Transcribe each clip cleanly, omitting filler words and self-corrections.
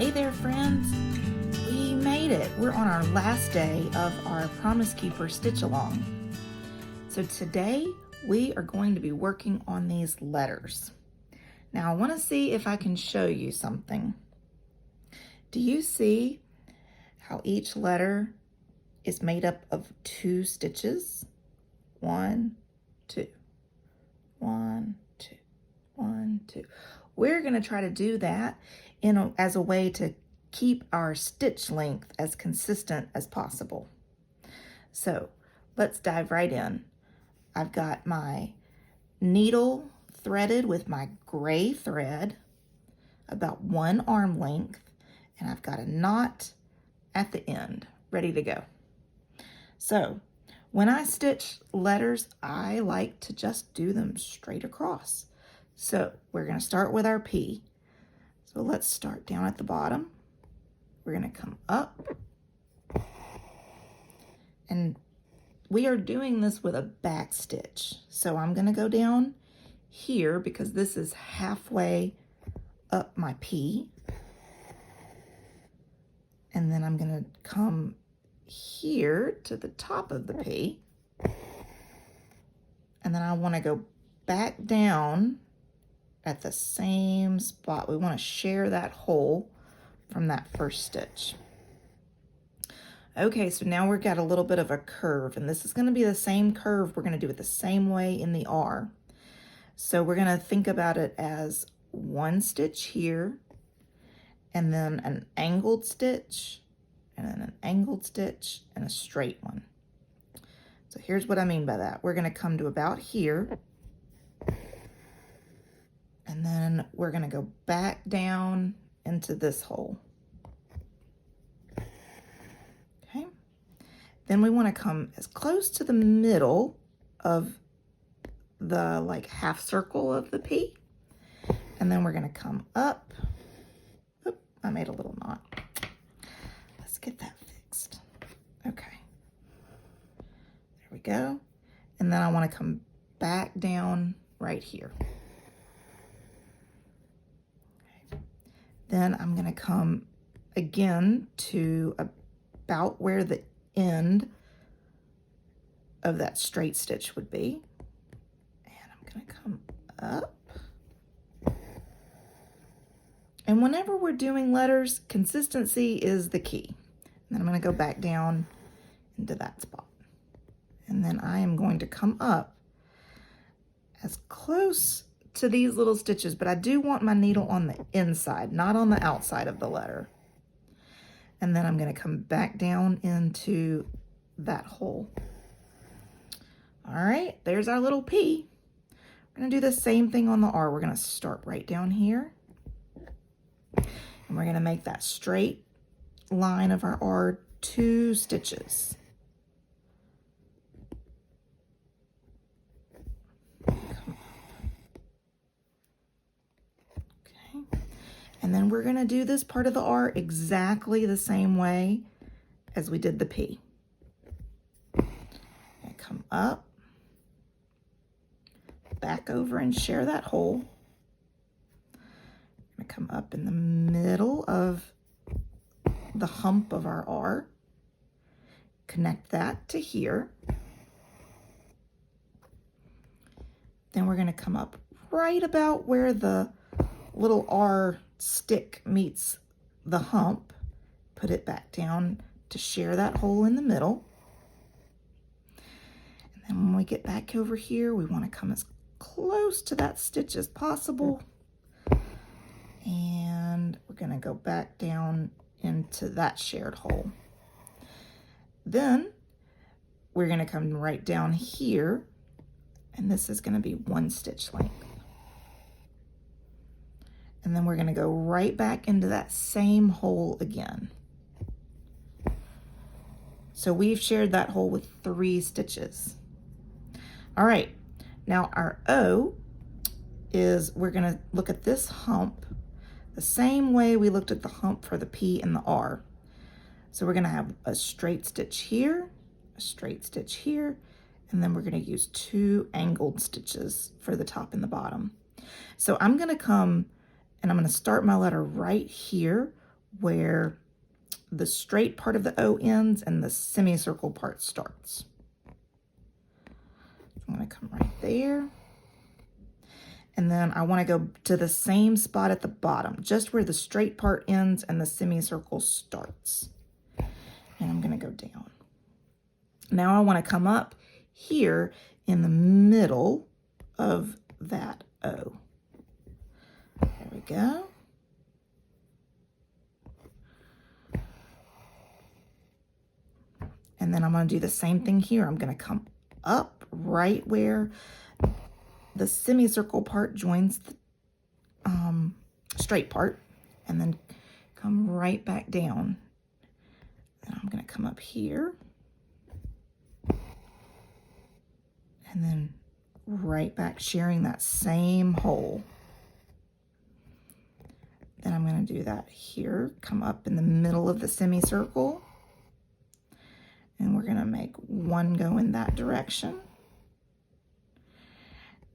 Hey there, friends. We made it. We're on our last day of our Promise Keeper stitch along. So today we are going to be working on these letters. Now I want to see if I can show you something. Do you see how each letter is made up of 2 stitches? 1, 2, 1, 2, 1, 2. We're going to try to do that as a way to keep our stitch length as consistent as possible. So let's dive right in. I've got my needle threaded with my gray thread about 1 arm length, and I've got a knot at the end ready to go. So when I stitch letters, I like to just do them straight across. So we're going to start with our P. So let's start down at the bottom. We're going to come up. And we are doing this with a back stitch. So I'm going to go down here because this is halfway up my P. And then I'm going to come here to the top of the P. And then I want to go back down at the same spot. We want to share that hole from that first stitch. Okay, so now we've got a little bit of a curve, and this is going to be the same curve. We're going to do it the same way in the R. So we're going to think about it as 1 stitch here, and then an angled stitch, and then an angled stitch, and a straight one. So here's what I mean by that. We're going to come to about here, and then we're going to go back down into this hole. Okay. Then we want to come as close to the middle of the half circle of the P. And then we're going to come up. Oop, I made a little knot. Let's get that fixed. Okay. There we go. And then I want to come back down right here. Then I'm going to come again to about where the end of that straight stitch would be. And I'm going to come up. And whenever we're doing letters, consistency is the key. And then I'm going to go back down into that spot. And then I am going to come up as close to these little stitches, but I do want my needle on the inside, not on the outside of the letter. And then I'm going to come back down into that hole. All right, there's our little P. We're going to do the same thing on the R. We're going to start right down here, and we're going to make that straight line of our R 2 stitches. And then we're going to do this part of the R exactly the same way as we did the P. And come up, back over and share that hole. I'm going to come up in the middle of the hump of our R, connect that to here. Then we're going to come up right about where the little R stick meets the hump, put it back down to share that hole in the middle. And then when we get back over here, we want to come as close to that stitch as possible. And we're going to go back down into that shared hole. Then we're going to come right down here, and this is going to be 1 stitch length. And then we're going to go right back into that same hole again. So we've shared that hole with 3 stitches. All right, now our O is, we're going to look at this hump the same way we looked at the hump for the P and the R. So we're going to have a straight stitch here, a straight stitch here, and then we're going to use 2 angled stitches for the top and the bottom. So I'm going to come and I'm going to start my letter right here where the straight part of the O ends and the semicircle part starts. I'm going to come right there. And then I want to go to the same spot at the bottom, just where the straight part ends and the semicircle starts. And I'm going to go down. Now I want to come up here in the middle of that O. There we go. And then I'm going to do the same thing here. I'm going to come up right where the semicircle part joins the straight part, and then come right back down. And I'm going to come up here, and then right back, sharing that same hole. Then I'm going to do that here, come up in the middle of the semicircle, and we're going to make one go in that direction.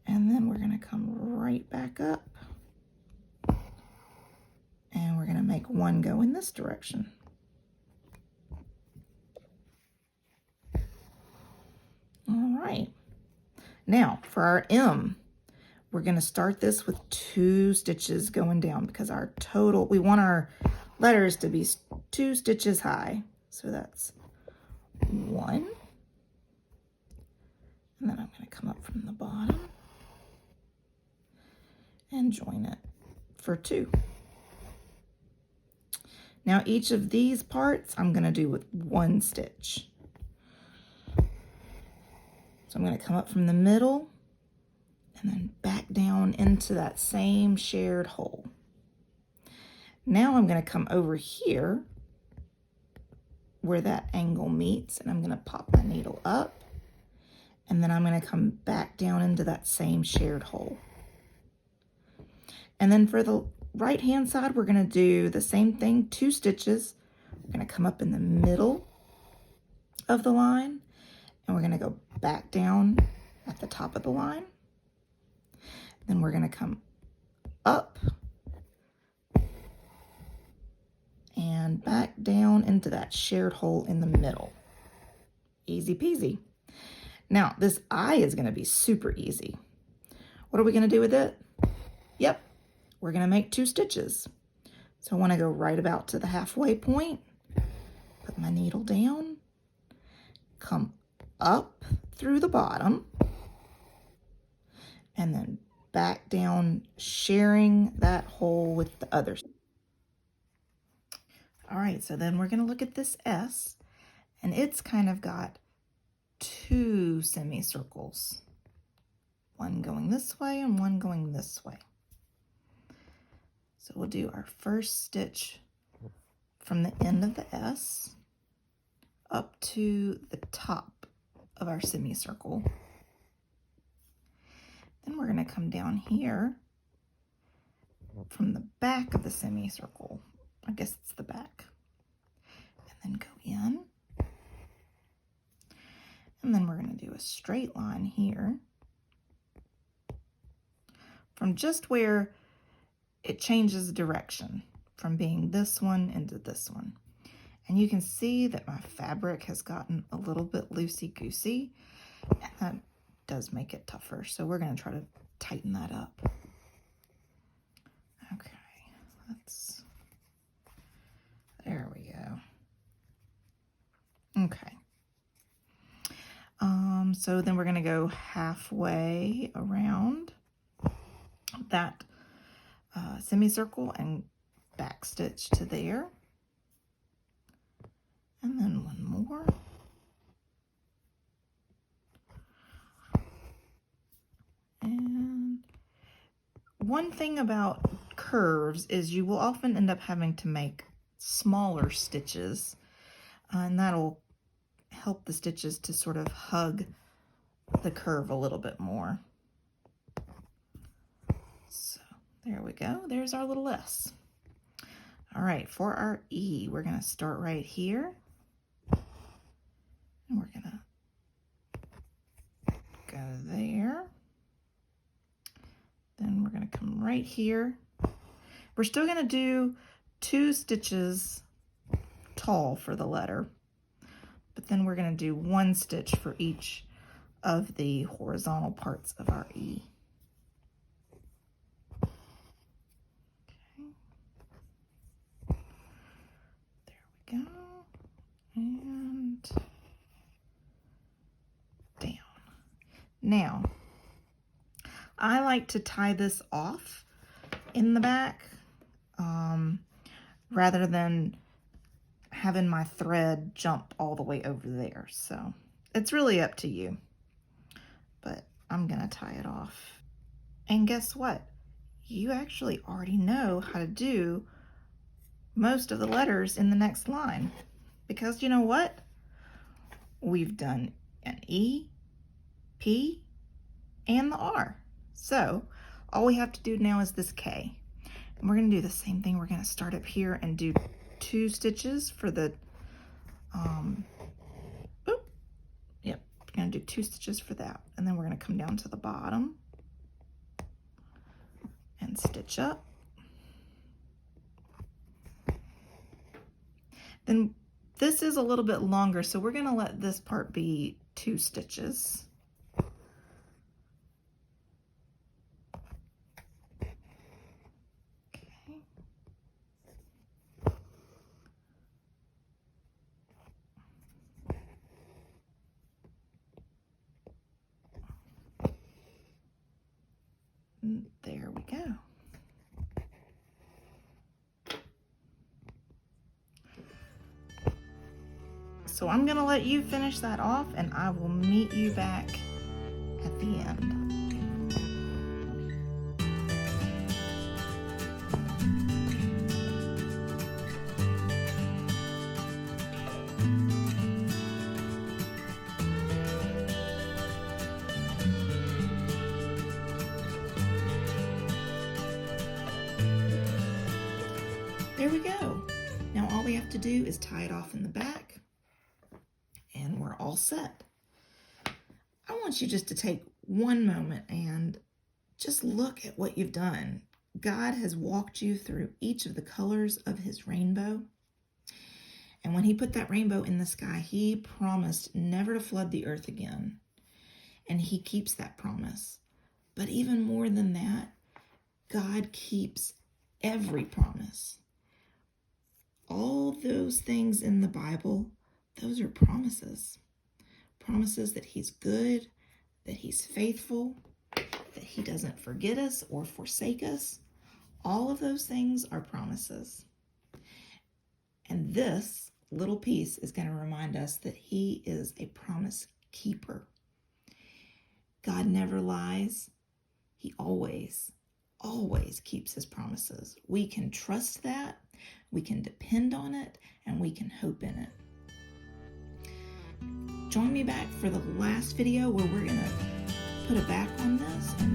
And then we're going to come right back up, and we're going to make one go in this direction. All right. Now for our M, we're going to start this with 2 stitches going down because our total, we want our letters to be 2 stitches high. So that's 1. And then I'm going to come up from the bottom and join it for 2. Now each of these parts I'm going to do with 1 stitch. So I'm going to come up from the middle and then back down into that same shared hole. Now I'm going to come over here where that angle meets, and I'm going to pop my needle up, and then I'm going to come back down into that same shared hole. And then for the right hand side, we're going to do the same thing, 2 stitches. We're going to come up in the middle of the line, and we're going to go back down at the top of the line. Then we're going to come up and back down into that shared hole in the middle. Easy peasy. Now this I is going to be super easy. What are we going to do with it? Yep, we're going to make 2 stitches. So I want to go right about to the halfway point, put my needle down, come up through the bottom, and then back down, sharing that hole with the others. All right, so then we're going to look at this S, and it's kind of got 2 semicircles, one going this way and one going this way. So we'll do our first stitch from the end of the S up to the top of our semicircle. Then we're going to come down here from the back of the semicircle. I guess it's the back. And then go in. And then we're going to do a straight line here from just where it changes direction from being this one into this one. And you can see that my fabric has gotten a little bit loosey-goosey, and that does make it tougher. So we're going to try to tighten that up. Okay, there we go. Okay. So then we're going to go halfway around that semicircle and back stitch to there. And then one more. And one thing about curves is you will often end up having to make smaller stitches, and that'll help the stitches to sort of hug the curve a little bit more. So there we go. There's our little S. All right, for our E, we're going to start right here. And we're going to go there. Then we're going to come right here. We're still going to do 2 stitches tall for the letter, but then we're going to do 1 stitch for each of the horizontal parts of our E. Okay. There we go. And down. Now, I like to tie this off in the back rather than having my thread jump all the way over there. So it's really up to you, but I'm gonna tie it off. And guess what? You actually already know how to do most of the letters in the next line, because you know what? We've done an E, P, and the R. So all we have to do now is this K. And we're going to do the same thing. We're going to start up here and do 2 stitches for the, we're going to do 2 stitches for that. And then we're going to come down to the bottom and stitch up. Then this is a little bit longer, so we're going to let this part be 2 stitches. There we go. So I'm gonna let you finish that off, and I will meet you back at the end. There we go. Now all we have to do is tie it off in the back, and we're all set. I want you just to take one moment and just look at what you've done. God has walked you through each of the colors of his rainbow. And when he put that rainbow in the sky, he promised never to flood the earth again. And he keeps that promise. But even more than that, God keeps every promise. All those things in the Bible, those are promises. Promises that he's good, that he's faithful, that he doesn't forget us or forsake us. All of those things are promises. And this little piece is going to remind us that he is a promise keeper. God never lies. He always keeps his promises. We can trust that. We can depend on it, and we can hope in it. Join me back for the last video where we're going to put a back on this and